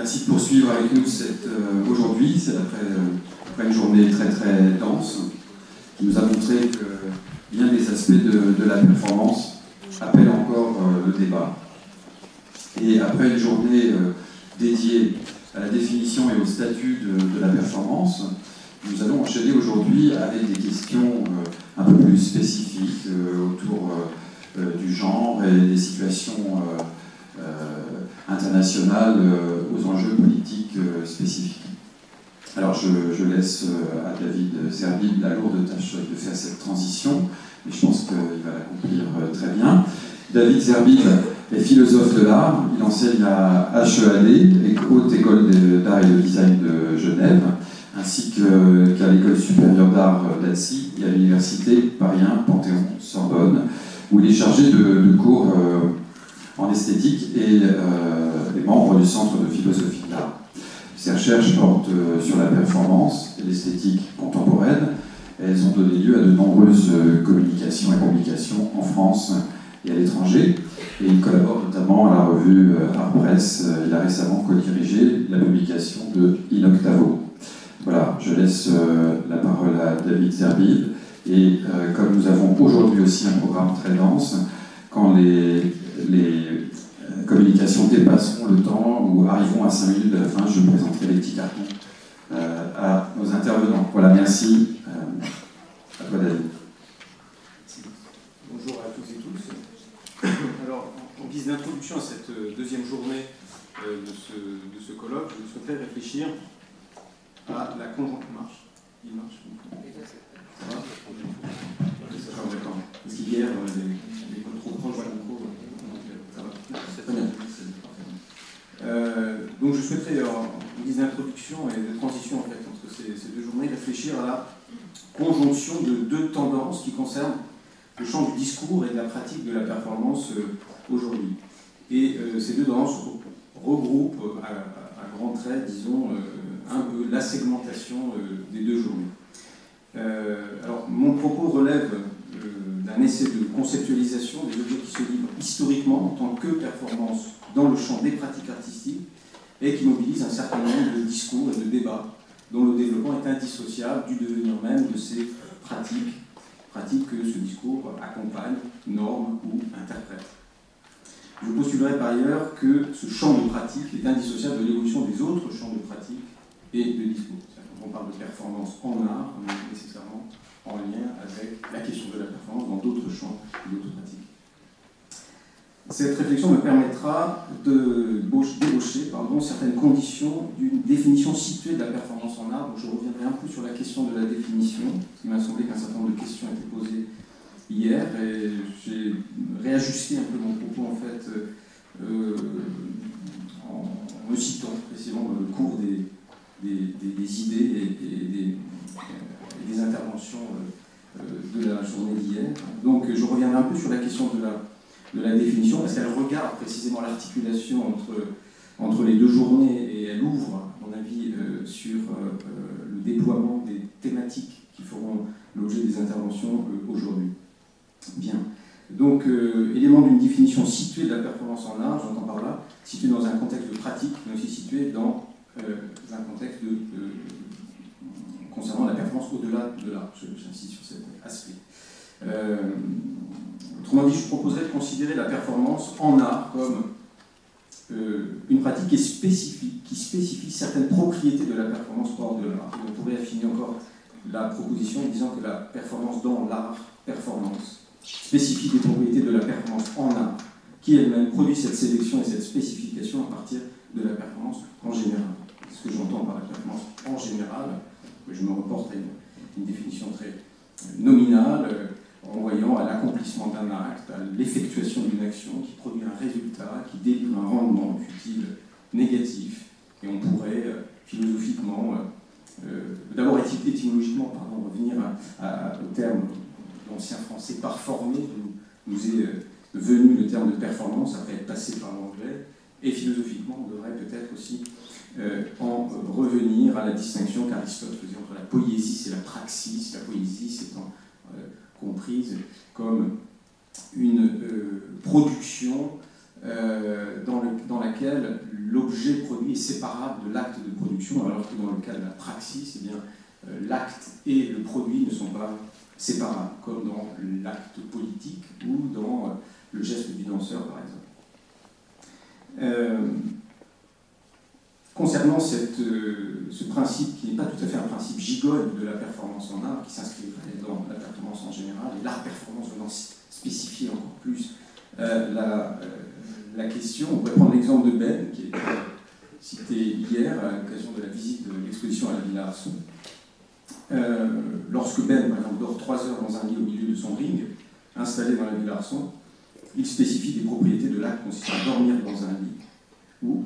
Merci de poursuivre avec nous aujourd'hui. C'est après une journée très très dense qui nous a montré que bien des aspects de la performance appellent encore le débat. Et après une journée dédiée à la définition et au statut de la performance, nous allons enchaîner aujourd'hui avec des questions un peu plus spécifiques autour du genre et des situations internationales aux enjeux politiques spécifiques. Alors je laisse à David Zerbib la lourde tâche de faire cette transition, mais je pense qu'il va l'accomplir très bien. David Zerbib est philosophe de l'art, il enseigne à HEAD, Haute École d'Art et de Design de Genève, ainsi qu'à l'École supérieure d'art d'Annecy et à l'Université Paris 1 Panthéon-Sorbonne, où il est chargé de cours en esthétique et est membre du Centre de philosophie de l'art. Ses recherches portent sur la performance et l'esthétique contemporaine. Elles ont donné lieu à de nombreuses communications et publications en France et à l'étranger. Et il collabore notamment à la revue Art Press. Il a récemment co-dirigé la publication de In Octavo. Voilà, je laisse la parole à David Zerbib. Et comme nous avons aujourd'hui aussi un programme très dense, quand les communications dépasseront le temps ou arriveront à 5 minutes de la fin, je présenterai les petits cartons à nos intervenants. Voilà, merci. À toi, David. Bonjour à toutes et tous. Alors, en guise d'introduction à cette deuxième journée de ce colloque, je souhaiterais réfléchir à la conjoncture. Il marche. Ça va? Parce qu'hier, les votes trop proches du micro. Ça va? C'est bien. Donc je souhaiterais, en guise d'introduction et de transition en fait, entre ces deux journées, réfléchir à la conjonction de deux tendances qui concernent le champ du discours et de la pratique de la performance aujourd'hui. Et ces deux tendances regroupent à grands traits, disons, un peu la segmentation des deux journées. Alors, mon propos relève d'un essai de conceptualisation des objets qui se livrent historiquement en tant que performance dans le champ des pratiques artistiques et qui mobilise un certain nombre de discours et de débats dont le développement est indissociable du devenir même de ces pratiques que ce discours accompagne, norme ou interprète. Je postulerai par ailleurs que ce champ de pratique est indissociable de l'évolution des autres champs de pratique et de discours. Quand on parle de performance en art, on est nécessairement en lien avec la question de la performance dans d'autres champs, d'autres pratiques. Cette réflexion me permettra de débaucher certaines conditions d'une définition située de la performance en art. Donc je reviendrai un peu sur la question de la définition. Il m'a semblé qu'un certain nombre de questions étaient posées hier et j'ai réajusté un peu mon propos en fait en me citant précisément dans le cours des idées et des interventions de la journée d'hier. Donc je reviendrai un peu sur la question de la définition, parce qu'elle regarde précisément l'articulation entre les deux journées et elle ouvre, à mon avis, sur le déploiement des thématiques qui feront l'objet des interventions aujourd'hui. Bien. Donc, élément d'une définition située de la performance en art, j'entends par là, située dans un contexte de pratique, mais aussi située dans un contexte concernant la performance au-delà de l'art. J'insiste sur cet aspect. Autrement dit, je proposerais de considérer la performance en art comme une pratique qui spécifie certaines propriétés de la performance hors de l'art. On pourrait affiner encore la proposition en disant que la performance dans l'art, performance, spécifie des propriétés de la performance en art, qui elle-même produit cette sélection et cette spécification à partir de la performance en général. Ce que j'entends par la performance en général, je me reporte à une définition très nominale, renvoyant à l'accomplissement d'un acte, à l'effectuation d'une action qui produit un résultat, qui délivre un rendement utile négatif. Et on pourrait philosophiquement, d'abord étymologiquement, revenir au terme l'ancien français parformer, nous est venu le terme de performance après être passé par l'anglais, et philosophiquement on devrait peut-être aussi en revenir à la distinction qu'Aristote faisait entre la poiesis et la praxis, la poiesis étant comprise comme une production dans laquelle l'objet produit est séparable de l'acte de production, alors que dans le cas de la praxis, eh bien, l'acte et le produit ne sont pas séparables, comme dans l'acte politique ou dans le geste du danseur, par exemple. Concernant ce principe qui n'est pas tout à fait un principe gigole de la performance en art, qui s'inscrirait dans la performance en général, et l'art performance venant spécifier encore plus la question, on pourrait prendre l'exemple de Ben, qui a été cité hier à l'occasion de la visite de l'exposition à la Villa Arson. Lorsque Ben, par exemple, dort 3 heures dans un lit au milieu de son ring, installé dans la Villa Arson, il spécifie des propriétés de l'acte consistant à dormir dans un lit ou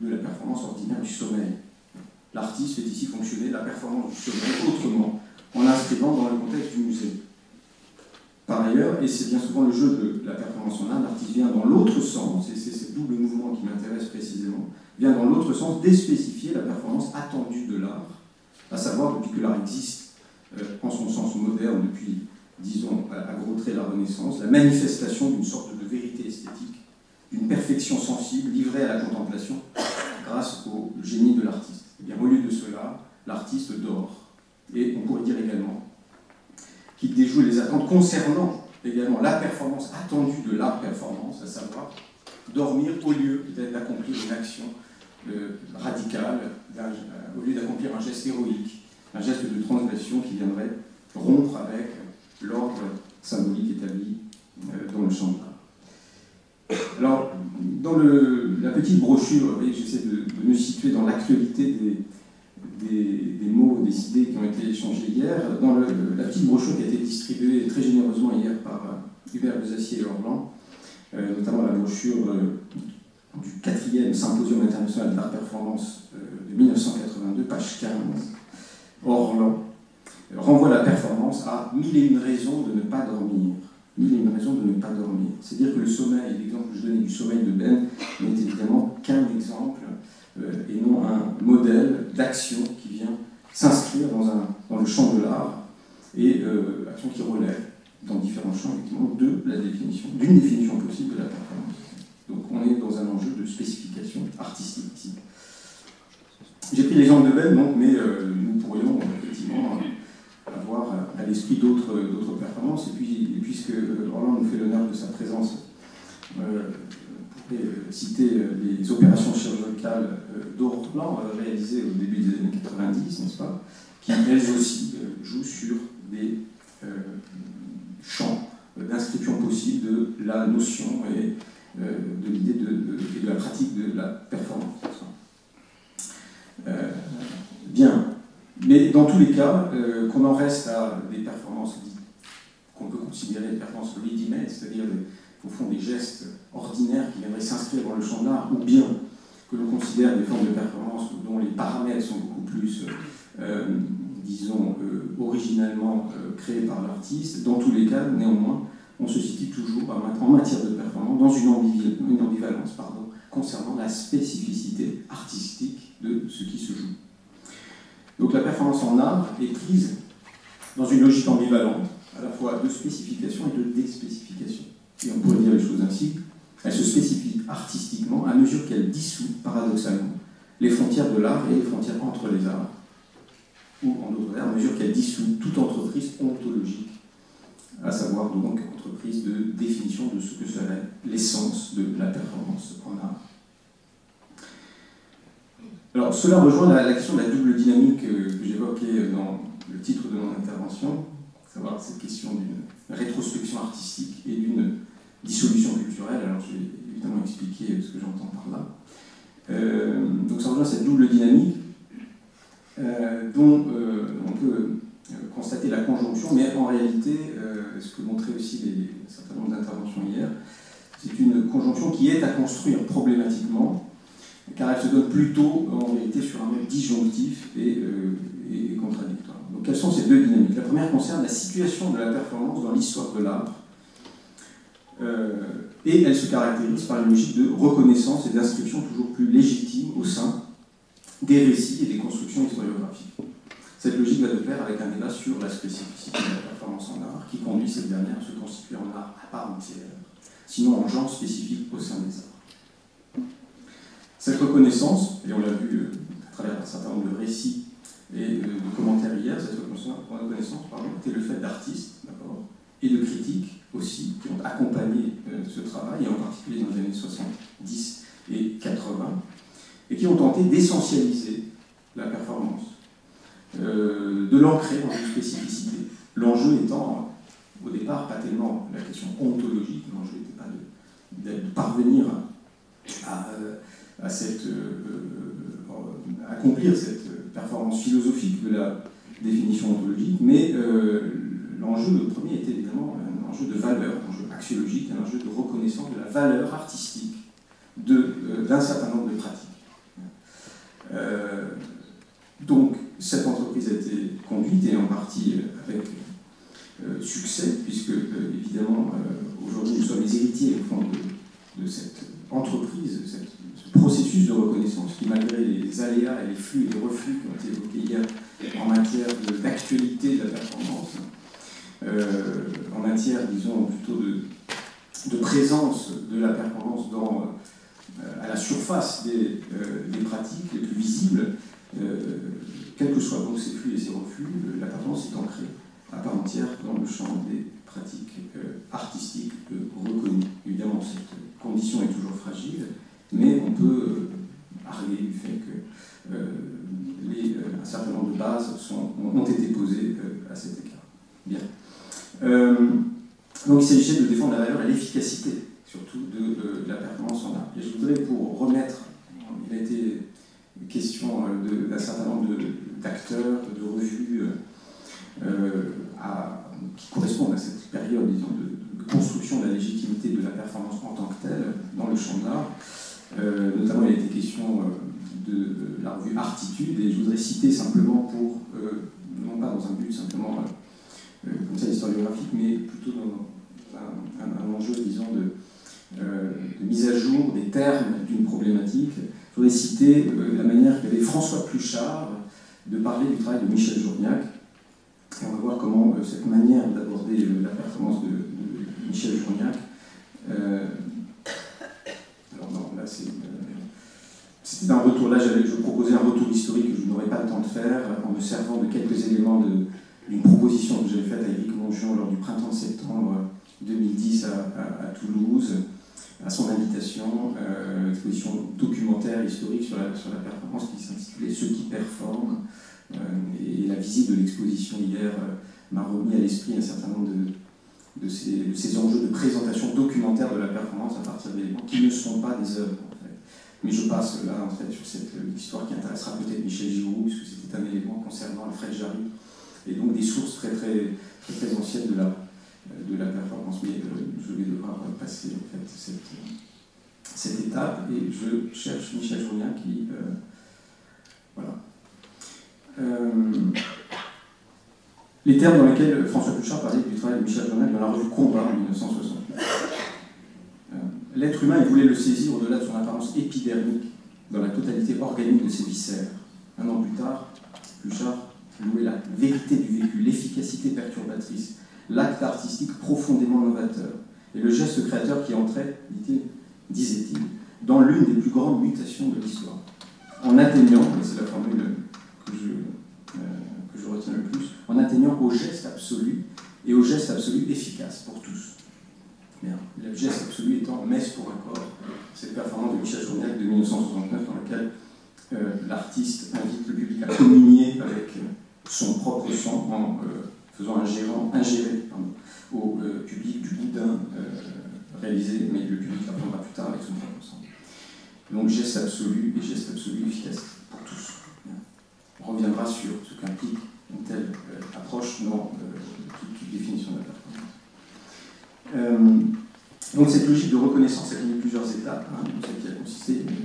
de la performance ordinaire du sommeil. L'artiste fait ici fonctionner la performance du sommeil autrement, en l'inscrivant dans le contexte du musée. Par ailleurs, et c'est bien souvent le jeu de la performance en art, l'artiste vient dans l'autre sens, et c'est ce double mouvement qui m'intéresse précisément, vient dans l'autre sens déspécifier la performance attendue de l'art, à savoir, depuis que l'art existe en son sens moderne, depuis, disons, à gros traits la Renaissance, la manifestation d'une sorte de vérité esthétique, d'une perfection sensible livrée à la contemplation grâce au génie de l'artiste. Eh bien, au lieu de cela, l'artiste dort. Et on pourrait dire également qu'il déjoue les attentes concernant également la performance attendue de l'art performance, à savoir dormir au lieu d'accomplir une action radicale, au lieu d'accomplir un geste héroïque, un geste de transgression qui viendrait rompre avec l'ordre symbolique établi dans le champ de l'art. Alors, dans la petite brochure, vous voyez, j'essaie de me situer dans l'actualité des mots, des idées qui ont été échangées hier. Dans la petite brochure qui a été distribuée très généreusement hier par Hubert Bezacier et Orlan, notamment la brochure du 4e Symposium international d'art performance de 1982, page 15, Orlan renvoie la performance à 1001 raisons de ne pas dormir. 1001 raisons de ne pas dormir. C'est-à-dire que le sommeil, l'exemple que je donnais du sommeil de Ben, n'est évidemment qu'un exemple et non un modèle d'action qui vient s'inscrire dans le champ de l'art et action qui relève dans différents champs effectivement d'une définition possible de la performance. Donc on est dans un enjeu de spécification artistique ici. J'ai pris l'exemple de Ben, donc, mais nous pourrions effectivement avoir à l'esprit d'autres performances, et puisque Orlan nous fait l'honneur de sa présence, on pourrait citer les opérations chirurgicales d'Orlan réalisées au début des années 90, n'est-ce pas, qui elles aussi jouent sur des champs d'inscription possible de la notion et de l'idée et de la pratique de la performance. Bien. Mais dans tous les cas, qu'on en reste à des performances qu'on peut considérer des performances ready-made, c'est-à-dire au fond des gestes ordinaires qui viendraient s'inscrire dans le champ de l'art, ou bien que l'on considère des formes de performance dont les paramètres sont beaucoup plus, disons, originalement créés par l'artiste, dans tous les cas, néanmoins, on se situe toujours en matière de performance dans une ambivalence concernant la spécificité artistique de ce qui se joue. Donc la performance en art est prise dans une logique ambivalente, à la fois de spécification et de déspécification. Et on pourrait dire les choses ainsi, elle se spécifie artistiquement à mesure qu'elle dissout, paradoxalement, les frontières de l'art et les frontières entre les arts, ou en d'autres termes, à mesure qu'elle dissout toute entreprise ontologique, à savoir donc entreprise de définition de ce que serait l'essence de la performance en art. Alors, cela rejoint la question de la double dynamique que j'évoquais dans le titre de mon intervention, à savoir cette question d'une rétrospection artistique et d'une dissolution culturelle. Alors, je vais évidemment expliquer ce que j'entends par là. Donc, ça rejoint cette double dynamique dont on peut constater la conjonction, mais en réalité, ce que montraient aussi un certain nombre d'interventions hier, c'est une conjonction qui est à construire problématiquement, car elle se donne plutôt, en réalité, sur un mode disjonctif et contradictoire. Donc, quelles sont ces deux dynamiques? La première concerne la situation de la performance dans l'histoire de l'art, et elle se caractérise par une logique de reconnaissance et d'inscription toujours plus légitime au sein des récits et des constructions historiographiques. Cette logique va de pair avec un débat sur la spécificité de la performance en art, qui conduit cette dernière à se constituer en art à part entière, sinon en genre spécifique au sein des arts. Cette reconnaissance, et on l'a vu à travers un certain nombre de récits et de commentaires hier, cette reconnaissance était le fait d'artistes, d'abord, et de critiques aussi, qui ont accompagné ce travail, et en particulier dans les années 70 et 80, et qui ont tenté d'essentialiser la performance, de l'ancrer dans une spécificité. L'enjeu étant, au départ, pas tellement la question ontologique, l'enjeu n'était pas de parvenir à accomplir cette performance philosophique de la définition ontologique, mais l'enjeu, le premier, était évidemment un enjeu de valeur, un enjeu axiologique, un enjeu de reconnaissance de la valeur artistique d'un certain nombre de pratiques. Donc, cette entreprise a été conduite, et en partie avec succès, puisque, évidemment, aujourd'hui, nous sommes les héritiers, au fond, de cette entreprise, ce processus de reconnaissance qui, malgré les aléas et les flux et les reflux qui ont été évoqués hier en matière d'actualité de la performance, en matière, disons, plutôt de présence de la performance à la surface des pratiques les plus visibles, quels que soient donc ces flux et ces reflux, la performance est ancrée à part entière dans le champ des pratiques artistiques reconnues. Évidemment, cette condition est toujours fragile, mais on peut arguer du fait que un certain nombre de bases ont été posées à cet égard. Bien. Donc il s'agissait de défendre la valeur et l'efficacité, surtout de la performance en art. Et je voudrais, pour remettre, il a été question d'un certain nombre d'acteurs, de revues qui correspondent à cette période, disons, de construction de la légitimité de la performance en tant que telle dans le champ de l'art. Notamment, il a été question de la revue Artitude, et je voudrais citer simplement pour, non pas dans un but simplement comme ça historiographique, mais plutôt dans un enjeu, disons, de mise à jour des termes d'une problématique. Je voudrais citer la manière qu'avait François Pluchart de parler du travail de Michel Journiac. Et on va voir comment cette manière d'aborder la performance de Michel Journiac. Alors non, là c'était un retour. Là, je proposais un retour historique que je n'aurais pas le temps de faire en me servant de quelques éléments d'une proposition que j'avais faite à Éric Mongeon lors du printemps de septembre 2010 à Toulouse, à son invitation, exposition documentaire historique sur la performance qui s'intitulait « Ceux qui performent ». Et la visite de l'exposition hier m'a remis à l'esprit un certain nombre de ces enjeux de présentation documentaire de la performance à partir d'éléments qui ne sont pas des œuvres, en fait. Mais je passe là, en fait, sur cette histoire qui intéressera peut-être Michel Giroux, puisque c'était un élément concernant Alfred Jarry, et donc des sources très, très, très, très anciennes de la performance. Mais je vais devoir passer, en fait, cette étape, et je cherche Michel Journiac qui... voilà. Les termes dans lesquels François Pluchart parlait du travail de Michel Journiac dans la revue Combat en 1968. L'être humain, il voulait le saisir au-delà de son apparence épidermique, dans la totalité organique de ses viscères. Un an plus tard, Pluchart louait la vérité du vécu, l'efficacité perturbatrice, l'acte artistique profondément novateur, et le geste créateur qui entrait, disait-il, dans l'une des plus grandes mutations de l'histoire, en atteignant, et c'est la formule que je retiens le plus, en atteignant au geste absolu, et au geste absolu efficace pour tous. Bien. Le geste absolu étant Messe pour un corps, cette performance de Michel Journiac de 1969 dans laquelle l'artiste invite le public à communier avec son propre sang en faisant ingérer au public du boudin réalisé, mais le public l'apprendra plus tard avec son propre sang. Donc geste absolu et geste absolu efficace pour tous. On reviendra sur ce qu'implique une telle approche dans toute définition de la performance. Donc cette logique de reconnaissance a mis plusieurs étapes, celle qui a consisté, je l'ai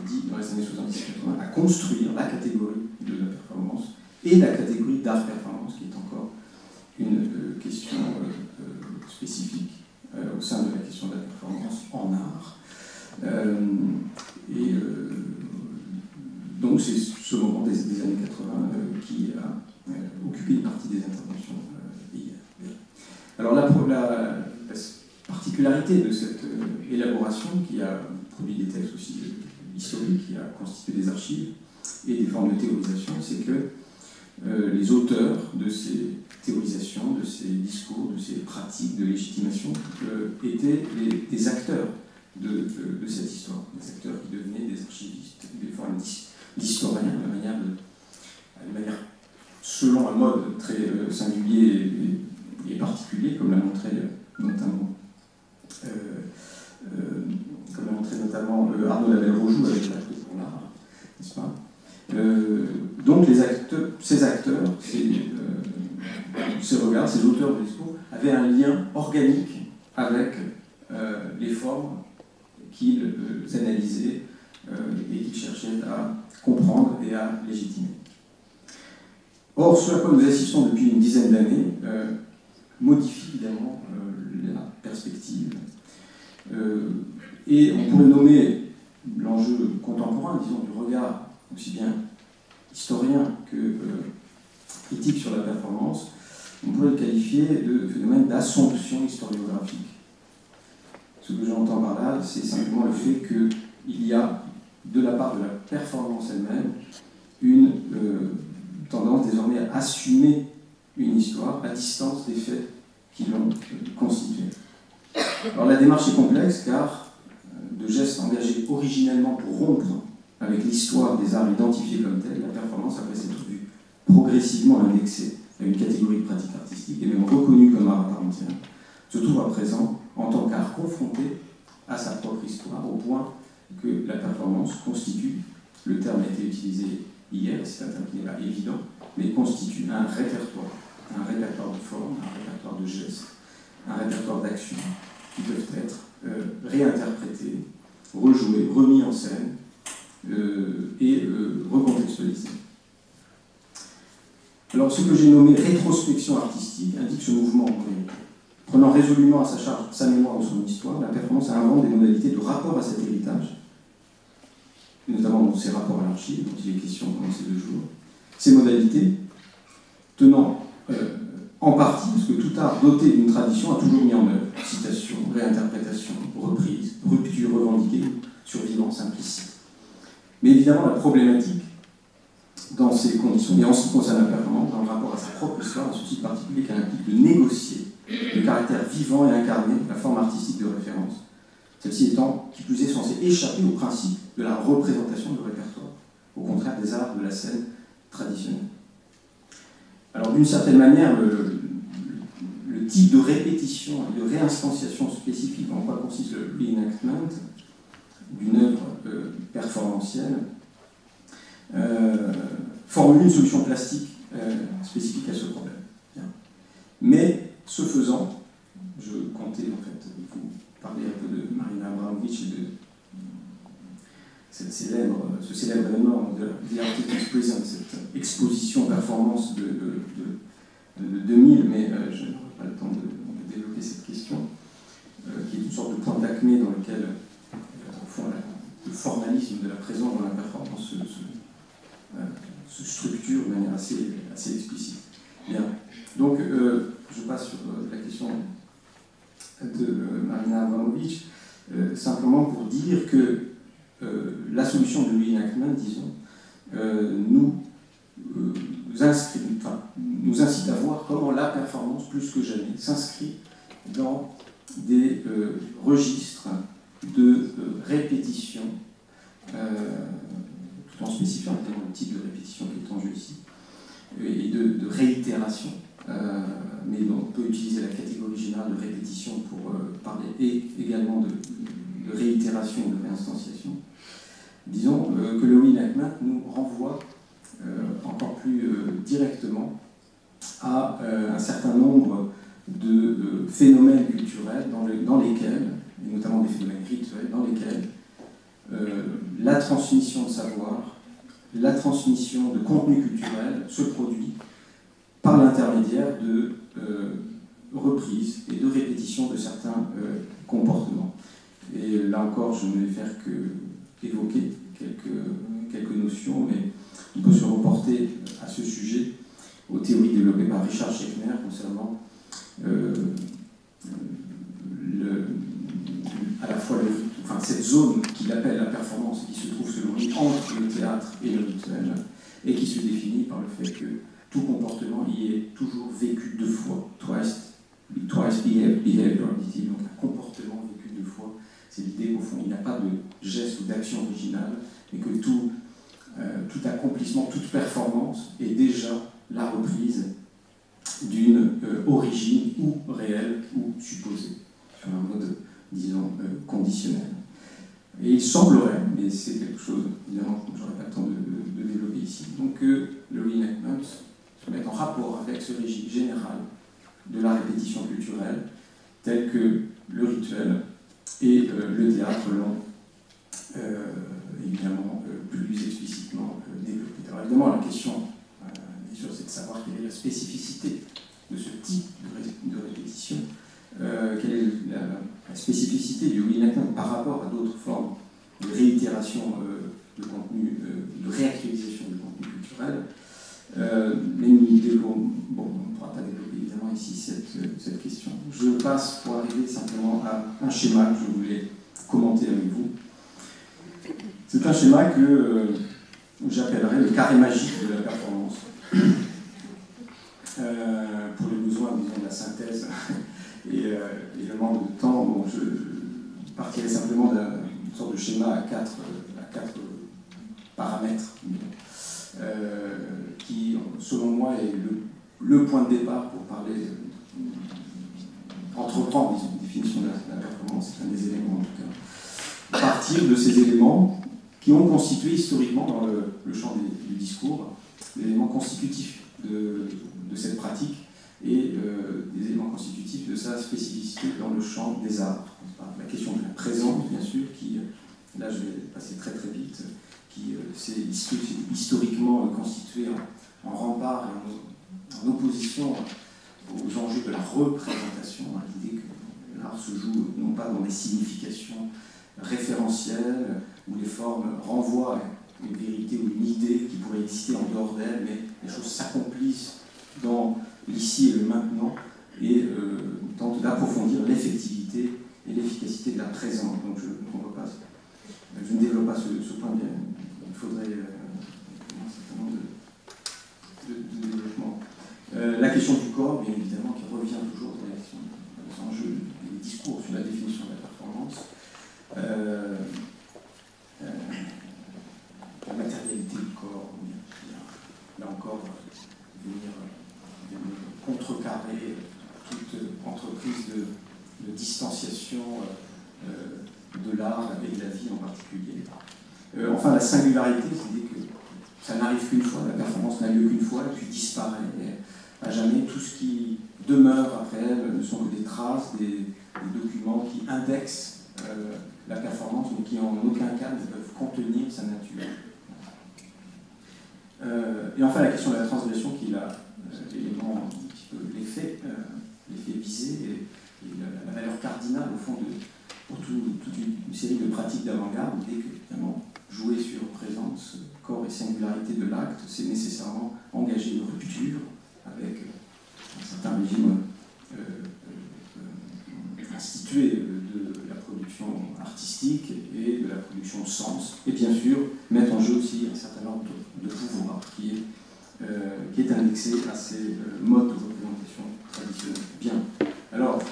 dit, dans les années 70-80, à construire la catégorie de la performance et la catégorie d'art-performance, qui est encore une question spécifique au sein de la question de la performance en art. Donc c'est ce moment des années 80 qui a occupé une partie des interventions hier. Alors la particularité de cette élaboration, qui a produit des textes aussi historique qui a constitué des archives et des formes de théorisation, c'est que les auteurs de ces théorisations, de ces discours, de ces pratiques de légitimation étaient des acteurs de cette histoire, des acteurs qui devenaient des archivistes, des formes d'historiens, de manière selon un mode très singulier et particulier, comme l'a montré notamment Arnaud Lavelle-Rojoux avec l'acte pour l'art, n'est-ce pas? Donc ces acteurs, ces regards, ces auteurs de discours avaient un lien organique avec les formes qu'ils analysaient et qu'ils cherchaient à comprendre et à légitimer. Or, ce à quoi nous assistons depuis une dizaine d'années modifie évidemment la perspective. Et on pourrait nommer l'enjeu contemporain, disons, du regard aussi bien historien que critique sur la performance, on pourrait le qualifier de phénomène d'assomption historiographique. Ce que j'entends par là, c'est simplement le fait qu'il y a, de la part de la performance elle-même, une tendance désormais à assumer une histoire à distance des faits qui l'ont constituée. Alors la démarche est complexe car de gestes engagés originellement pour rompre avec l'histoire des arts identifiés comme tels, la performance, après s'être vue progressivement indexée à une catégorie de pratique artistique et même reconnue comme art à part entière, se trouve à présent en tant qu'art confronté à sa propre histoire, au point que la performance constitue, le terme a été utilisé hier, c'est un terme qui n'est pas évident, mais constitue un répertoire de formes, un répertoire de gestes, un répertoire d'actions qui peuvent être réinterprétés, rejoués, remis en scène et recontextualisés. Alors, ce que j'ai nommé rétrospection artistique indique ce mouvement prenant résolument à sa charge sa mémoire ou son histoire, la performance invente des modalités de rapport à cet héritage, notamment dans ses rapports à l'archive, dont il est question pendant ces 2 jours. Ces modalités tenant en partie, parce que tout art doté d'une tradition a toujours mis en œuvre citation, réinterprétation, reprise, rupture revendiquée, survivance implicite. Mais évidemment, la problématique dans ces conditions, et en ce qui concerne la performance, dans le rapport à sa propre histoire, un souci particulier qu'elle implique de négocier le caractère vivant et incarné de la forme artistique de référence, celle-ci étant, qui plus est, censée échapper au principe de la représentation de répertoire, au contraire des arts de la scène traditionnelle. Alors, d'une certaine manière, le type de répétition et de réinstanciation spécifique en quoi consiste le reenactment d'une œuvre performancielle formule une solution plastique spécifique à ce problème. Bien. Mais, ce faisant, je comptais en fait vous parler un peu de Marina Abramović et de ce célèbre événement de The Artist's Present, cette exposition performance de 2000, mais je n'aurai pas le temps de développer cette question, qui est une sorte de point d'acmé dans lequel, au fond, le formalisme de la présence dans la performance se structure de manière assez explicite. Bien. Donc, je passe sur la question de Marina Abramović, simplement pour dire que la solution de reenactment, disons, nous incite à voir comment la performance, plus que jamais, s'inscrit dans des registres de répétition, tout en spécifiant évidemment le type de répétition qui est en jeu ici, et de réitération, mais on peut utiliser la catégorie générale de répétition pour parler et également de réitération ou de réinstanciation. Disons que le reenactment nous renvoie encore plus directement à un certain nombre de phénomènes culturels dans lesquels, et notamment des phénomènes rituels, dans lesquels la transmission de savoir, la transmission de contenu culturel se produit par l'intermédiaire de reprises et de répétitions de certains comportements. Et là encore, je ne vais faire qu'évoquer quelques notions, mais on peut se reporter à ce sujet aux théories développées par Richard Schechner concernant à la fois cette zone qu'il appelle la performance, qui se trouve entre le théâtre et le rituel, et qui se définit par le fait que tout comportement y est toujours vécu deux fois, twice behavior, dit-il, donc un comportement vécu deux fois. C'est l'idée qu'au fond, il n'y a pas de geste ou d'action originale, mais que tout accomplissement, toute performance est déjà la reprise d'une origine ou réelle ou supposée, sur un mode, disons, conditionnel. Et il semblerait, mais c'est quelque chose, évidemment, que je n'aurai pas le temps de développer ici, donc que le reenactment se mette en rapport avec ce régime général de la répétition culturelle, tel que le rituel et le théâtre l'ont évidemment plus explicitement développé. Alors évidemment, la question, bien sûr, c'est de savoir quelle est la spécificité de ce type de répétition, quelle est la spécificité du reenactment par rapport à d'autres formes de réitération de contenu, de réactualisation du contenu culturel. Mais nous on ne pourra pas développer évidemment ici cette question. Je passe pour arriver simplement à un schéma que je voulais commenter avec vous. C'est un schéma que j'appellerais le carré magique de la performance. Pour les besoins, disons, de la synthèse et le manque de temps, bon, je partirai simplement d'une sorte de schéma à quatre paramètres qui, selon moi, est le point de départ pour parler, entreprendre, disons, une définition de la performance, c'est un des éléments en tout cas. Partir de ces éléments qui ont constitué historiquement dans le champ du discours des éléments constitutifs de cette pratique et des éléments constitutifs de sa spécificité dans le champ des arts. La question de la présence, bien sûr, qui, là je vais passer très très vite, qui s'est historiquement constitué en rempart et en opposition aux enjeux de la représentation, à l'idée que l'art se joue non pas dans des significations référentielles, où les formes renvoient à une vérité ou une idée qui pourrait exister en dehors d'elle, mais les choses s'accomplissent dans l'ici et le maintenant, et tentent d'approfondir l'effectivité et l'efficacité de la présence. Donc je ne développe pas ce point bien. Il faudrait un certain nombre de développement. La question du corps, bien évidemment, qui revient toujours dans les enjeux des discours sur la définition de la performance. La matérialité du corps, là encore, venir contrecarrer toute entreprise de distanciation de l'art et de la vie en particulier. Enfin, la singularité, c'est l'idée que ça n'arrive qu'une fois, la performance n'a lieu qu'une fois, et puis disparaît. Et à jamais, tout ce qui demeure après elle ne sont que des traces, des documents qui indexent la performance, mais qui en aucun cas ne peuvent contenir sa nature. Et enfin, la question de la transgression, qui est l'élément, un petit peu l'effet visé, et la valeur cardinale, au fond, pour toute une série de pratiques d'avant-garde, dès que, évidemment, jouer sur présence, corps et singularité de l'acte, c'est nécessairement engager une rupture avec un certain régime institué de la production artistique et de la production de sens, et bien sûr mettre en jeu aussi un certain nombre de pouvoirs qui est indexé à ces modes de représentation traditionnels. Bien. Alors,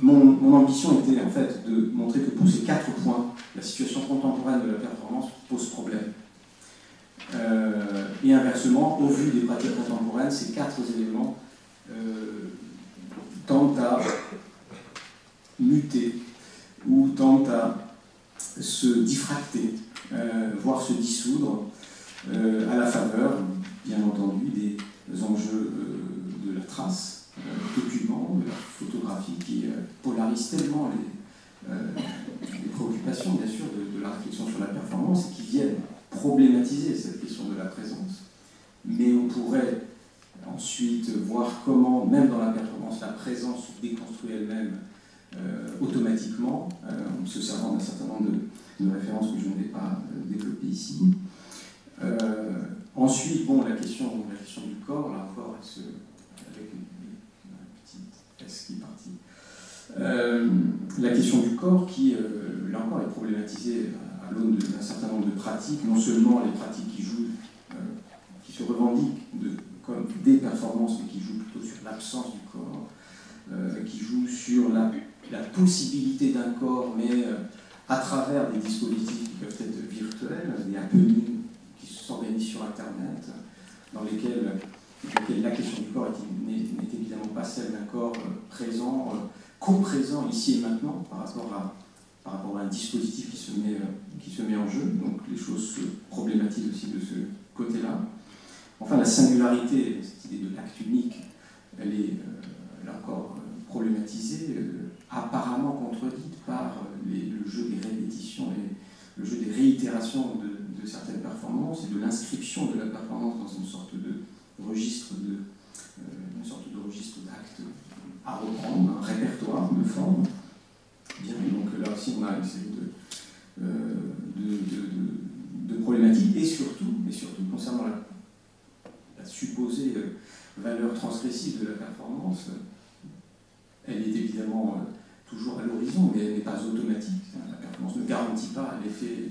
mon ambition était en fait de montrer que pour ces 4 points, la situation contemporaine de la performance pose problème. Et inversement, au vu des pratiques contemporaines, ces 4 éléments tendent à muter ou tendent à se diffracter, voire se dissoudre à la faveur, bien entendu, des enjeux de la trace, document, de la photographie qui polarise tellement les préoccupations, bien sûr, de la réflexion sur la performance et qui viennent problématiser cette question de la présence. Mais on pourrait ensuite voir comment, même dans la performance, la présence se déconstruit elle-même automatiquement, en se servant d'un certain nombre de références que je ne vais pas développer ici. Ensuite, bon, la question du corps, là encore, avec une petite S qui est partie. La question du corps qui, là encore, est problématisée à l'aune d'un certain nombre de pratiques, non seulement les pratiques qui jouent, qui se revendiquent comme des performances, mais qui jouent plutôt sur l'absence du corps, qui jouent sur la possibilité d'un corps, mais à travers des dispositifs qui peuvent être virtuels, des happenings qui s'organisent sur Internet, dans lesquels la question du corps n'est évidemment pas celle d'un corps présent, co-présent ici et maintenant par rapport à un dispositif qui se met en jeu. Donc les choses se problématisent aussi de ce côté-là. Enfin, la singularité, cette idée de l'acte unique, elle est là encore problématisée, apparemment contredite par le jeu des répétitions et le jeu des réitérations de certaines performances et de l'inscription de la performance dans une sorte de registre d'actes à reprendre, un répertoire de formes. Bien, donc là aussi on a une série de problématiques et surtout concernant la supposée valeur transgressive de la performance, elle est évidemment toujours à l'horizon, mais elle n'est pas automatique. La performance ne garantit pas un effet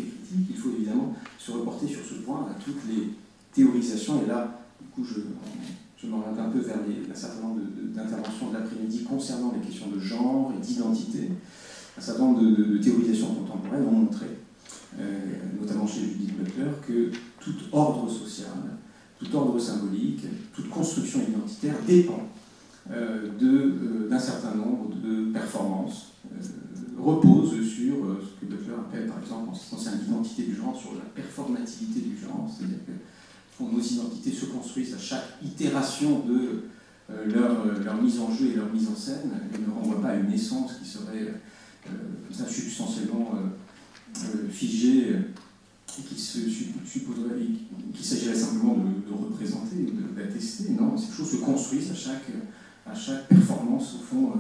critique. Il faut évidemment se reporter sur ce point à toutes les théorisations. Et là, du coup, je m'oriente un peu vers un certain nombre d'interventions de l'après-midi concernant les questions de genre et d'identité. Un certain nombre de théorisations contemporaines ont montré, notamment chez Judith Butler, que tout ordre social, tout ordre symbolique, toute construction identitaire dépend d'un certain nombre de performances, repose sur ce que Butler appelle par exemple en ce qui concerne l'identité du genre, sur la performativité du genre, c'est-à-dire que nos identités se construisent à chaque itération de leur mise en jeu et leur mise en scène, et ne renvoient pas à une essence qui serait substantiellement figée, et qui supposerait qu'il s'agirait simplement de représenter, d'attester. Non, ces choses se construisent à chaque performance, au fond,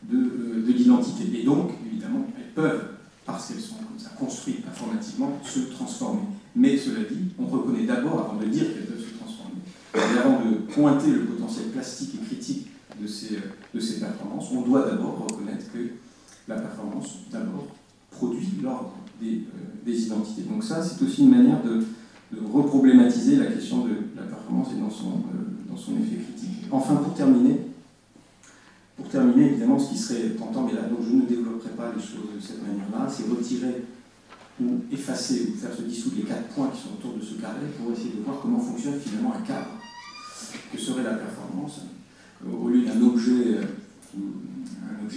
de l'identité. Et donc, évidemment, elles peuvent, parce qu'elles sont comme ça construites performativement, se transformer. Mais cela dit, on reconnaît d'abord, avant de dire qu'elles peuvent se transformer, et avant de pointer le potentiel plastique et critique de ces performances, on doit d'abord reconnaître que la performance, d'abord, produit l'ordre des identités. Donc ça, c'est aussi une manière de reproblématiser la question de la performance et dans son effet critique. Enfin, pour terminer, évidemment, ce qui serait tentant, mais là, donc je ne développerai pas les choses de cette manière-là, c'est retirer ou effacer ou faire se dissoudre les 4 points qui sont autour de ce carré pour essayer de voir comment fonctionne finalement un cadre que serait la performance, au lieu d'un objet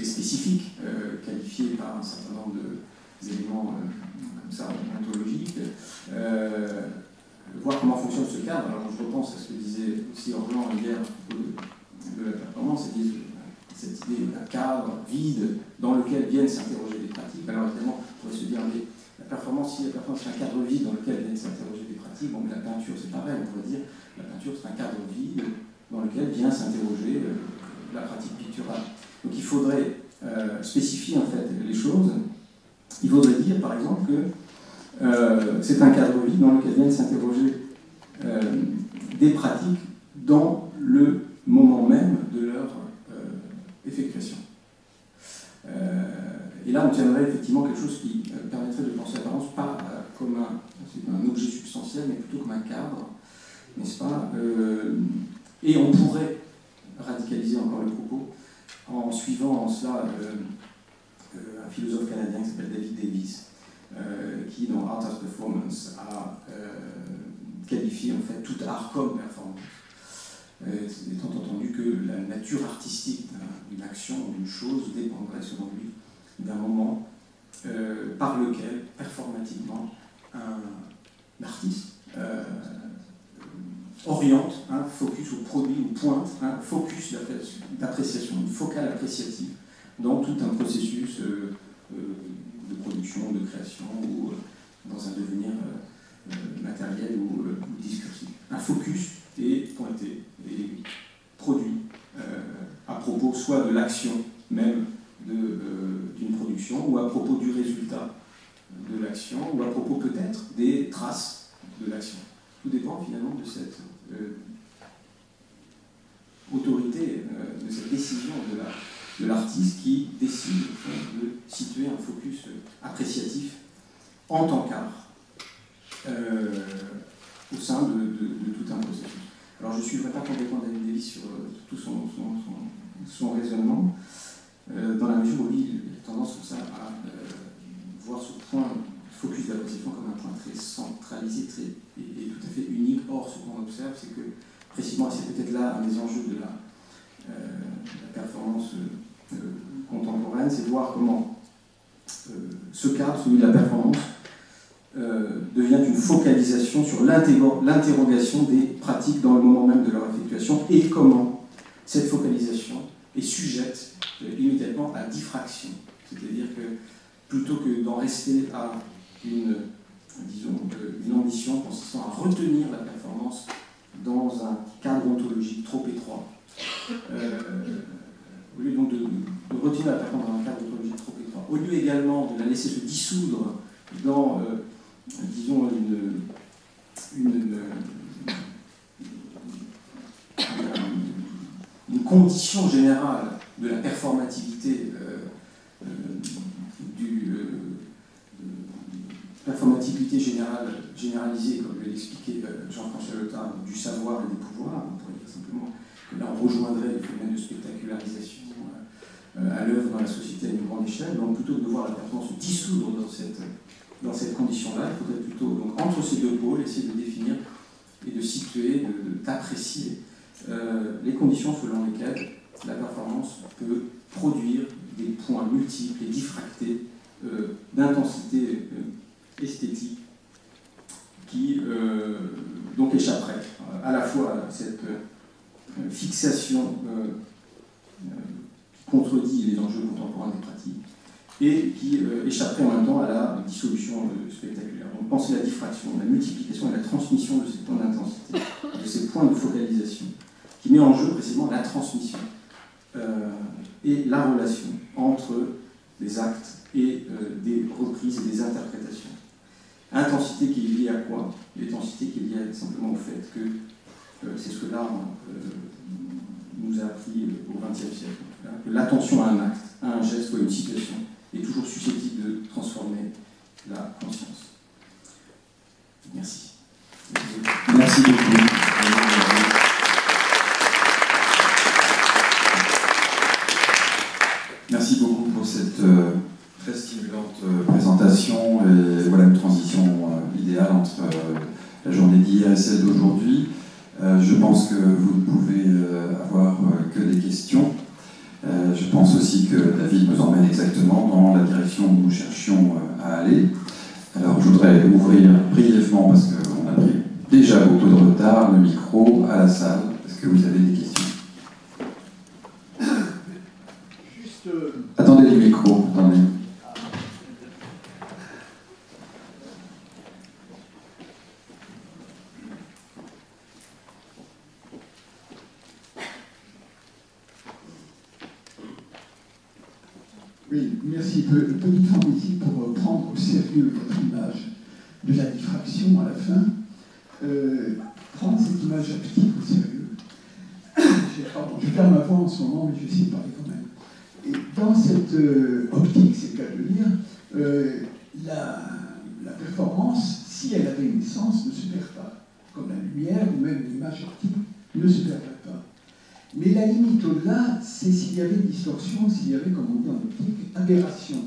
spécifique qualifié par un certain nombre d'éléments comme ça, ontologiques, voir comment fonctionne ce cadre. Alors je repense à ce que disait aussi Orlan hier à propos de la performance, et cette idée d'un cadre vide dans lequel viennent s'interroger des pratiques. Alors évidemment, on pourrait se dire, mais la performance, si la performance est un cadre vide dans lequel viennent s'interroger des pratiques, bon, mais la peinture c'est pareil, on pourrait dire, la peinture c'est un cadre vide dans lequel vient s'interroger la pratique picturale. Donc il faudrait spécifier en fait les choses. Il faudrait dire par exemple que c'est un cadre vide dans lequel viennent s'interroger des pratiques dans le moment même de leur effectuation. Et là, on tiendrait effectivement quelque chose qui permettrait de penser l'apparence pas comme un objet substantiel, mais plutôt comme un cadre, n'est-ce pas? Et on pourrait radicaliser encore le propos en suivant en cela un philosophe canadien qui s'appelle David Davis, qui, dans Art as Performance, a qualifié en fait tout art comme performance. Étant entendu que la nature artistique d'une action ou d'une chose dépendrait, selon lui, d'un moment par lequel, performativement, un artiste oriente un focus ou produit ou pointe un focus d'appréciation, une focale appréciative dans tout un processus de production, de création ou dans un devenir matériel ou discursif. Un focus est pointé et produit à propos soit de l'action même d'une production, ou à propos du résultat de l'action, ou à propos peut-être des traces de l'action. Tout dépend finalement de cette autorité, de cette décision de l'artiste qui décide de situer un focus appréciatif en tant qu'art au sein de tout un processus. Alors je ne suivrai pas complètement David Davis sur tout son raisonnement, dans la mesure où il a tendance comme ça à voir ce point focus de la perception comme un point très centralisé et tout à fait unique. Or, ce qu'on observe, c'est que précisément, c'est peut-être là un des enjeux de la performance contemporaine, c'est de voir comment ce cadre, celui de la performance, devient une focalisation sur l'interrogation des pratiques dans le moment même de leur effectuation et comment cette focalisation est sujette immédiatement à diffraction. C'est-à-dire que plutôt que d'en rester à une ambition consistant à retenir la performance dans un cadre ontologique trop étroit, au lieu donc de retenir la performance dans un cadre ontologique trop étroit, au lieu également de la laisser se dissoudre dans disons, une condition générale de la performativité performativité généralisée, comme l'expliquait Jean-François Letard, du savoir et des pouvoirs. On pourrait dire simplement que là on rejoindrait les phénomènes de spectacularisation à l'œuvre dans la société à une grande échelle. Donc plutôt que de voir la performance se dissoudre dans cette condition-là, il faudrait plutôt, donc, entre ces deux pôles, essayer de définir et de situer, d'apprécier les conditions selon lesquelles la performance peut produire des points multiples et diffractés d'intensité esthétique qui donc échapperaient à la fois à cette fixation qui contredit les enjeux contemporains des pratiques et qui échapperait en même temps à la dissolution spectaculaire. Donc pensez la diffraction, la multiplication et la transmission de ces points d'intensité, de ces points de focalisation, qui met en jeu précisément la transmission et la relation entre des actes et des reprises et des interprétations. Intensité qui est liée à quoi? L'intensité qui est liée simplement au fait que c'est ce que l'art nous a appris au XXe siècle, que l'attention à un acte, à un geste ou à une situation est toujours susceptible de transformer la conscience. Merci. Merci beaucoup. Merci beaucoup pour cette très stimulante présentation et voilà une transition idéale entre la journée d'hier et celle d'aujourd'hui. Je pense que vous ne pouvez avoir que des questions. Je pense aussi que David nous emmène exactement dans la direction où nous cherchions à aller. Alors je voudrais ouvrir brièvement, parce qu'on a pris déjà beaucoup de retard, le micro à la salle. Est-ce que vous avez des questions? Attendez le micro, attendez. Oui, merci. Petite fantaisie pour prendre au sérieux votre image de la diffraction à la fin. Prendre cette image active au sérieux. Je perds ma voix en ce moment, mais je vais essayer de parler quand même. Et dans cette optique, c'est le cas de le dire, la performance, si elle avait une essence, ne se perd pas. Comme la lumière ou même l'image optique ne se perd pas. Mais la limite au-delà, c'est s'il y avait distorsion, s'il y avait, comme on dit en optique, aberration.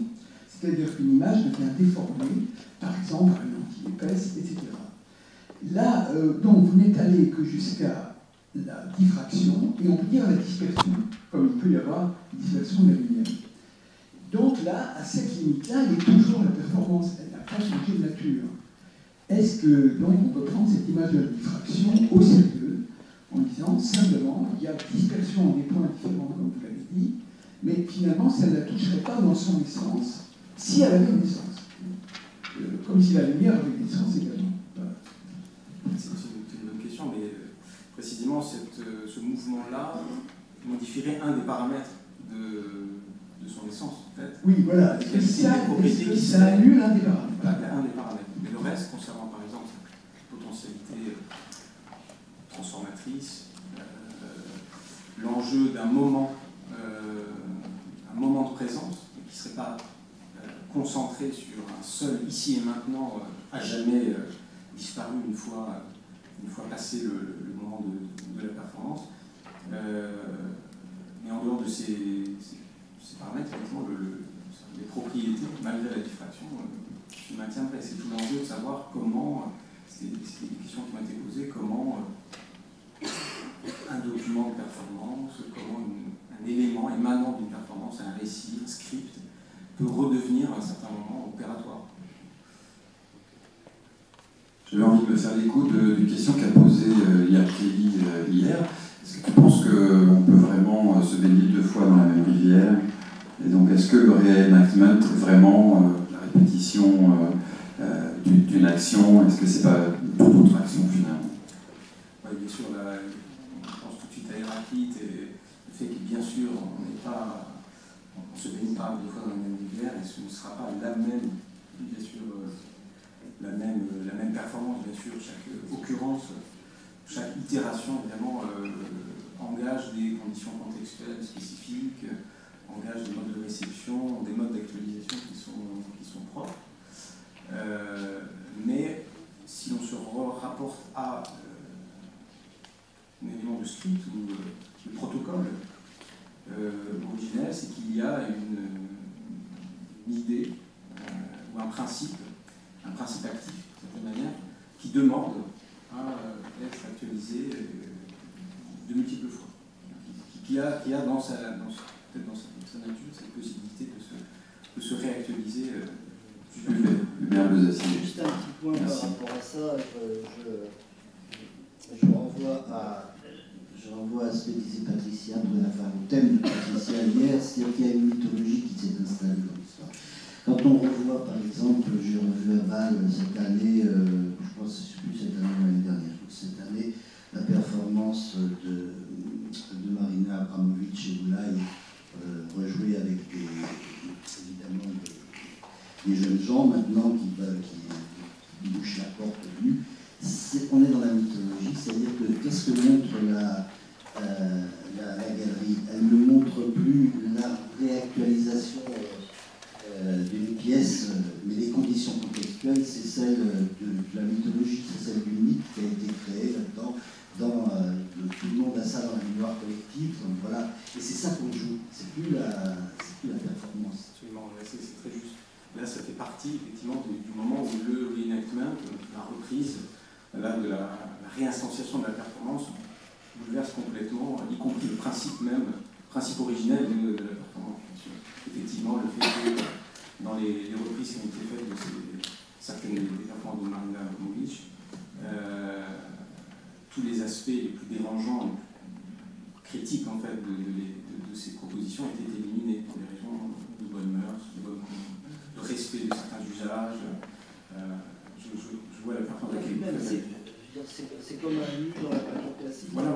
C'est-à-dire qu'une image devient déformée, par exemple par une lentille épaisse, etc. Là, donc, vous n'êtes allé que jusqu'à la diffraction, et on peut dire la dispersion, comme il peut y avoir dispersion de la lumière. Donc là, à cette limite-là, il y a toujours la performance, elle n'a pas changé de nature. Est-ce que, donc, on peut prendre cette image de la diffraction au sérieux, en disant simplement, il y a dispersion en des points différents, comme vous l'avez dit, mais finalement, ça ne la toucherait pas dans son essence, si elle avait une essence. Comme si la lumière avait une essence également. Voilà. C'est une bonne question, mais précisément, ce mouvement-là modifierait un des paramètres de son essence, en fait. Oui, voilà. Ça annule un des paramètres. Voilà, un des paramètres. Mais le reste, concernant par exemple cette potentialité transformatrice, l'enjeu d'un moment de présence, qui ne serait pas concentré sur un seul ici et maintenant, à jamais disparu une fois passé le moment de la performance. Mais en dehors de ces paramètres, effectivement, les propriétés, malgré la diffraction, se maintiennent. C'est tout l'enjeu de savoir comment, c'est des questions qui m'ont été posées, comment un document de performance, comment un élément émanant d'une performance, un récit, un script, peut redevenir à un certain moment opératoire. J'avais envie de me faire l'écho d'une question qu'a posée Liam Kelly hier. Est-ce que tu penses qu'on peut vraiment se baigner 2 fois dans la même rivière? Et donc, est-ce que le reenactment est vraiment la répétition d'une action? Est-ce que c'est pas toute autre action finalement? Oui, bien sûr, on pense tout de suite à Héraclite et le fait que, bien sûr, on ne se baigne pas 2 fois dans la même rivière et ce ne sera pas la même, bien sûr, la même performance, bien sûr. Chaque occurrence, chaque itération, évidemment, engage des conditions contextuelles spécifiques, engage des modes de réception, des modes d'actualisation qui sont propres. Mais si on se rapporte à un élément de script ou de protocole originel, c'est qu'il y a une idée ou un principe actif, de certaine manière, qui demande à être actualisé de multiples fois, qui a dans sa nature cette possibilité de se réactualiser. Juste un petit point par rapport à ça, je renvoie à ce que disait Patricia, au thème de Patricia hier, c'est-à-dire qu'il y a une mythologie qui s'est installée dans l'histoire. Quand on revoit, par exemple, j'ai revu à Bâle cette année, je pense que c'est plus cette année ou l'année dernière, cette année, la performance de Marina Abramovic et Boulaye, rejouée avec évidemment des jeunes gens maintenant qui bouchent la porte venue. On est dans la mythologie, c'est-à-dire que qu'est-ce que montre la galerie? Elle ne montre plus la réactualisation d'une pièce, mais les conditions contextuelles, c'est celle de la mythologie, c'est celle du mythe qui a été créé là-dedans. Tout le monde a ça dans la mémoire collective, donc voilà. Et c'est ça qu'on joue, c'est plus la performance. Absolument, c'est très juste. Là, ça fait partie effectivement du moment où le reenactment, la reprise, de la réinstanciation de la performance, bouleverse complètement, y compris le principe originel de la performance. Effectivement, le fait que dans les reprises qui ont été faites de certaines des performances de Marina Abramovic, tous les aspects les plus dérangeants, critiques en fait de ces propositions étaient éliminés pour des raisons de bonne mœurs, de respect de certains usages. Je vois la performance c'est comme un nu dans la peinture classique. Voilà,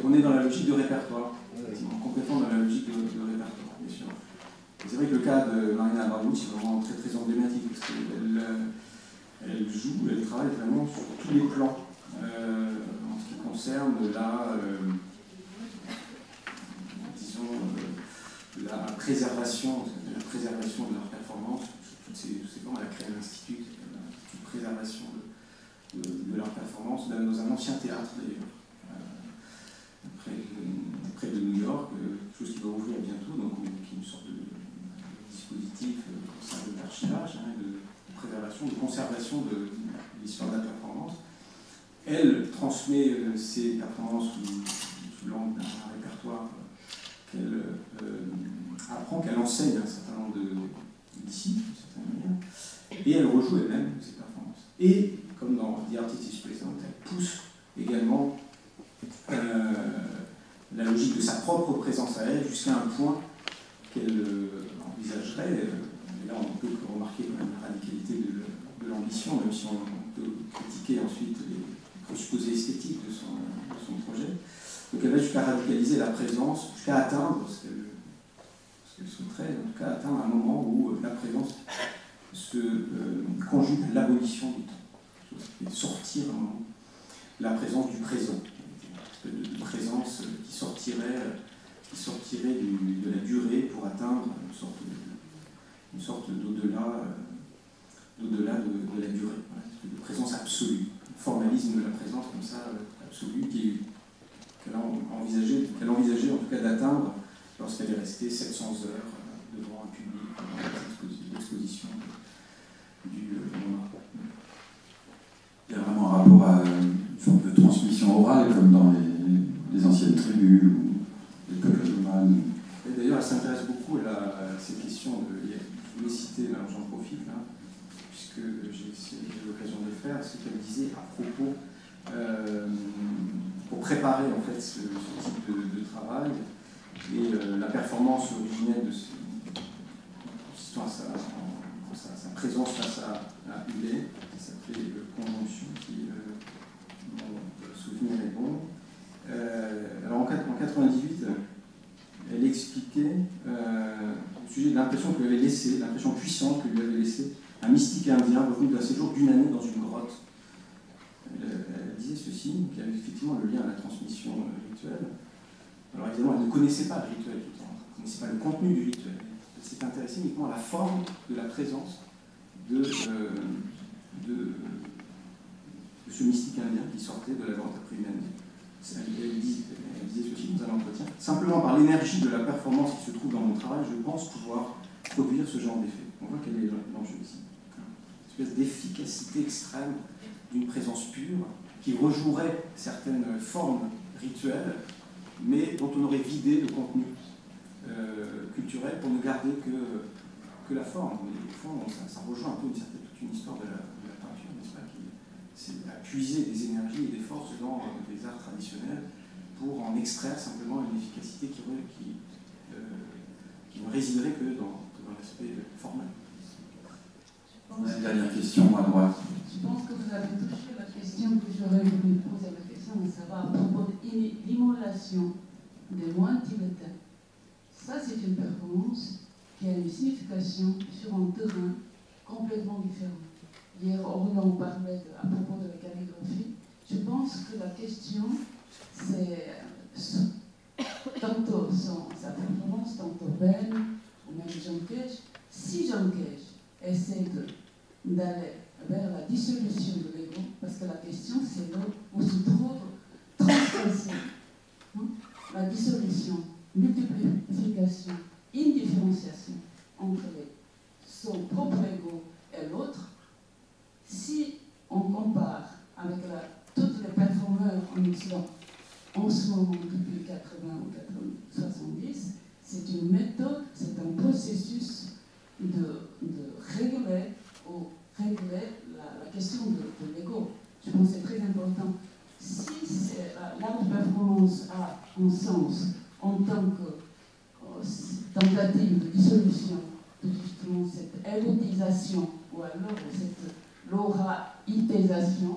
on est dans la logique de répertoire, complètement dans la logique de répertoire, bien sûr. C'est vrai que le cas de Marina Abramovic est vraiment très très emblématique parce qu'elle joue, elle travaille vraiment sur tous les plans en ce qui concerne la préservation de leur performance. C'est comment elle a créé un institut, une préservation de leur performance dans un ancien théâtre d'ailleurs, près de New York, chose qui va ouvrir bientôt, donc qui est une sorte de dispositif d'archivage, de préservation, de conservation de l'histoire de la performance. Elle transmet ses performances sous l'angle d'un répertoire qu'elle apprend, qu'elle enseigne à un certain nombre de disciples, d'une certaine manière, et elle rejoue elle-même ses performances. Et, comme dans The Artist is Present, elle pousse également la logique de sa propre présence à elle jusqu'à un point qu'elle envisagerait, et là on peut remarquer quand même la radicalité de l'ambition, même si on peut critiquer ensuite les présupposés esthétiques de son projet. Donc elle va jusqu'à radicaliser la présence, jusqu'à atteindre ce qu'elle souhaiterait, en tout cas atteindre un moment où la présence se conjugue à l'abolition du temps, et sortir un moment la présence du présent, une présence qui sortirait de la durée pour atteindre une sorte une sorte d'au-delà de la durée, voilà, de présence absolue, le formalisme de la présence comme ça absolue qu'elle envisageait en tout cas d'atteindre lorsqu'elle est restée 700 heures devant un public dans l'exposition du MoMA. Il y a vraiment un rapport à une forme de transmission orale, comme dans les anciennes tribus ou les peuples nomades. Et d'ailleurs, elle s'intéresse beaucoup à ces questions je voulais citer, là, j'en profite, là, puisque j'ai eu l'occasion de le faire, ce qu'elle disait à propos, pour préparer en fait ce type de travail, et la performance originelle de consistant à sa présence face à Hubert, qui s'appelait Conjonction, qui, mon souvenir est bon. Alors en 98, elle expliquait au sujet de l'impression que lui avait laissé, l'impression puissante que lui avait laissé un mystique indien revenu d'un séjour d'une année dans une grotte. Elle disait ceci, qu'il y avait effectivement le lien à la transmission rituelle. Alors évidemment, elle ne connaissait pas le rituel tout le temps, elle ne connaissait pas le contenu du rituel. Elle s'est intéressée uniquement à la forme de la présence de ce mystique indien qui sortait de la grotte après une année. Elle disait ceci dans un entretien. Simplement par l'énergie de la performance qui se trouve dans mon travail, je pense pouvoir produire ce genre d'effet. On voit quel est l'enjeu ici. Une espèce d'efficacité extrême d'une présence pure qui rejouerait certaines formes rituelles, mais dont on aurait vidé le contenu culturel pour ne garder que la forme. Mais au fond, ça rejoint un peu toute une histoire de la peinture, n'est-ce pas, c'est à puiser des énergies et des forces dans des arts traditionnels pour en extraire simplement une efficacité qui ne résiderait que dans l'aspect formel. Une dernière question à droite. Je pense que vous avez touché la question que j'aurais voulu poser, la question de savoir à propos de l'immolation des moines tibétains. Ça, c'est une performance qui a une signification sur un terrain complètement différent. Hier, Orlan parlait à propos de la calligraphie. Je pense que la question, c'est tantôt sa performance, tantôt Ben, ou même Jean Cage. Si Jean Cage essaie d'aller vers la dissolution de l'ego, parce que la question, c'est là où se trouve transgression. La dissolution, multiplication, indifférenciation entre son propre ego et l'autre. Si on compare avec toutes les performeurs en Occident, en ce moment depuis 80 ou 70, c'est une méthode, c'est un processus de régler la question de l'ego. Je pense que c'est très important. Si l'art de performance a un sens en tant que tentative de dissolution de justement cette érotisation ou alors cette l'auraïtisation,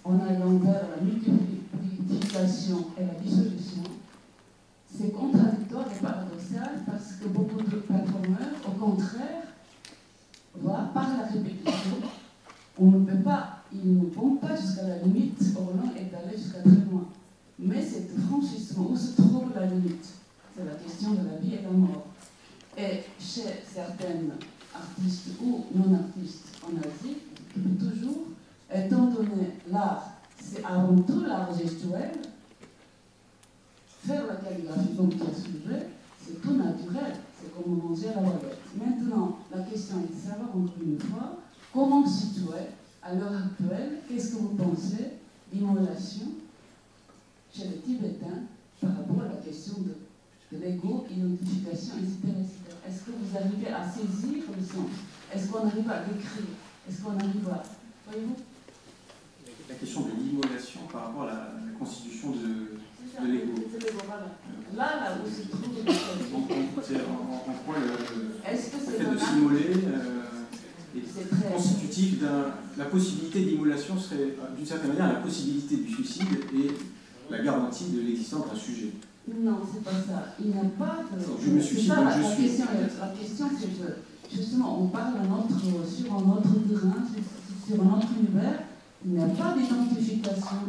en allant vers la multiplication et la dissolution, c'est contradictoire et paradoxal parce que beaucoup de performeurs, au contraire, voient par la répétition, on ne peut pas, ils ne vont pas jusqu'à la limite, Orlan est allé jusqu'à très loin. Mais c'est le franchissement, où se trouve la limite? C'est la question de la vie et de la mort. Et chez certaines artistes ou non-artistes en Asie, toujours, étant donné l'art, c'est avant tout l'art gestuel, faire la calligraphie comme qui a soulevé, c'est tout naturel, c'est comme manger la baguette. Maintenant, la question est de savoir encore une fois, comment situer, à l'heure actuelle, qu'est-ce que vous pensez d'immolation chez les Tibétains par rapport à la question de l'ego, identification, etc. Est-ce que vous arrivez à saisir le sens? Est-ce qu'on arrive à l'écrire? Est-ce qu'on arrive à... Voyez-vous? La question de l'immolation par rapport à la constitution de l'ego. Là où se trouve le en quoi le fait de c'est s'immoler est constitutif la possibilité d'immolation serait d'une certaine manière la possibilité du suicide et la garantie de l'existence d'un sujet. Non, c'est pas ça. Il n'y a pas de... Je me suicide, donc je suis. La question, c'est que, justement, on parle sur un autre terrain, sur un autre univers. Il n'y a pas d'identification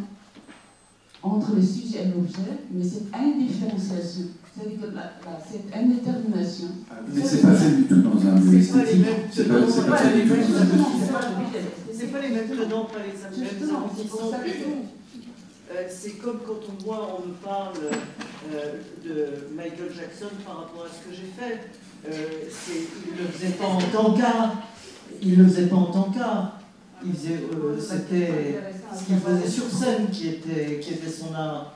entre le sujet et l'objet, mais c'est indifférenciation. C'est-à-dire que cette indétermination. Mais c'est pas fait du tout dans un milieu esthétique. C'est pas fait du tout dans un milieu esthétique. C'est pas les mêmes tenants, pas les mêmes Justement, c'est pour ça que c'est comme quand on me parle de Michael Jackson par rapport à ce que j'ai fait. Il ne le faisait pas en tant qu'art. Il ne le faisait pas en tant qu'art. C'était ce qu'il faisait sur scène qui était son art.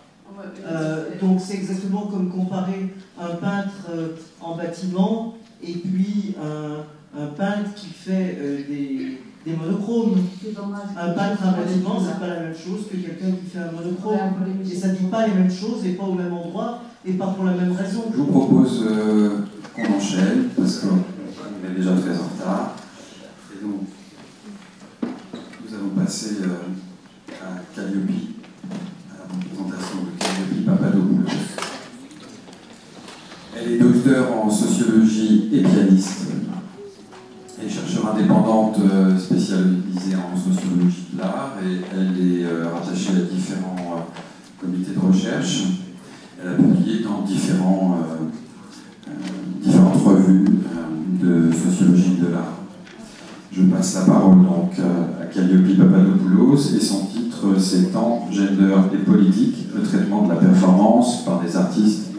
Donc c'est exactement comme comparer un peintre en bâtiment et puis un peintre qui fait des monochromes. Un peintre en bâtiment, c'est pas la même chose que quelqu'un qui fait un monochrome. Et ça ne dit pas les mêmes choses et pas au même endroit et pas pour la même raison. Je vous propose qu'on enchaîne parce qu'on est déjà très en retard. Et donc, nous allons passer à Calliope, à la présentation de Calliope Papadopoulos. Elle est docteure en sociologie et pianiste. Elle est chercheure indépendante spécialisée en sociologie de l'art et elle est rattachée à différents comités de recherche. Elle a publié dans différentes revues de sociologie de l'art. Je passe la parole donc à Calliope Papadopoulos et son titre s'étend Gender et politique, le traitement de la performance par des artistes